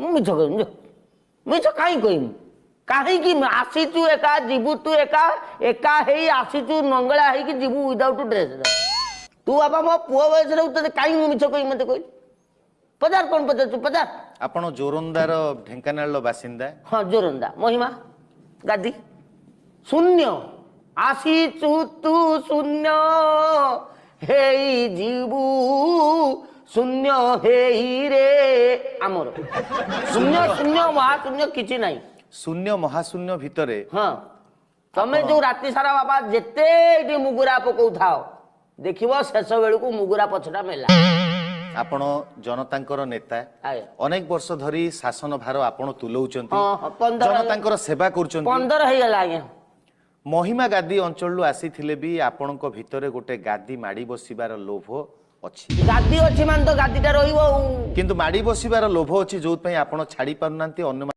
ମୁଁ ମିଛ କହିବି ମିଛ କାହିଁ କହିବି କାହିଁକି ଆସିଛୁ ଏକା ଯିବୁ ତୁ ଏକା ଏକା ହେଇ ଆସିଛୁ ନଙ୍ଗଳା ହେଇକି ଯିବୁ ୱିଦାଉଟ୍ ଡ୍ରେସ୍ ତୁ ବାପା ମୋ ପୁଅ ବୟସରେ ତତେ କାହିଁକି ମୁଁ ମିଛ କହିବି ମତେ କହିଲି ପଚାର କଣ ପଚାରୁଛୁ ପଚାର ଆପଣ ଜୋରନ୍ଦାର ଢେଙ୍କାନାଳର ବାସିନ୍ଦା ହଁ ଜୋରନ୍ଦା ମହିମା ଗାଦି ଶୂନ୍ୟ ଆସିଛୁ ତୁ ଶୂନ୍ୟ ହେଇ ଯିବୁ ଶୂନ୍ୟ ହେଇ ରେ ଆମର ଶୂନ୍ୟ ଶୂନ୍ୟ ମହାଶୂନ୍ୟ କିଛି ନାହିଁ ଶୂନ୍ୟ ମହାଶୂନ୍ୟ ଭିତରେ ହଁ ତମେ ଯୋଉ ରାତି ସାରା ବାପା ଯେତେ ଏଠି ମୁଗୁରା ପକଉଥାଅ ଦେଖିବ ଶେଷ ବେଳକୁ ମୁଗୁରା ପଛଟା ମେଲା ଆପଣ ଜନତାଙ୍କର ନେତା ଆଜ୍ଞା। ଅନେକ ବର୍ଷ ଧରି ଶାସନ ଭାର ଆପଣ ତୁଲଉଛନ୍ତି ହଁ, 15 ଜନତାଙ୍କର ସେବା କରୁଛନ୍ତି 15 ହେଇଗଲା ଆଜ୍ଞା ମହିମା ଗାଦି ଅଞ୍ଚଳରୁ ଆସିଥିଲେ ବି ଆପଣଙ୍କ ଭିତରେ ଗୋଟେ ଗାଦି ମାଡ଼ି ବସିବାର ଲୋଭ ଅଛି ଗାଦି ଅଛି ମାନେ ତ ଗାଦିଟା ରହିବ ଆଉ କିନ୍ତୁ ମାଡ଼ି ବସିବାର ଲୋଭ ଅଛି ଯୋଉଥିପାଇଁ ଆପଣ ଛାଡ଼ି ପାରୁନାହାନ୍ତି ଅନ୍ୟ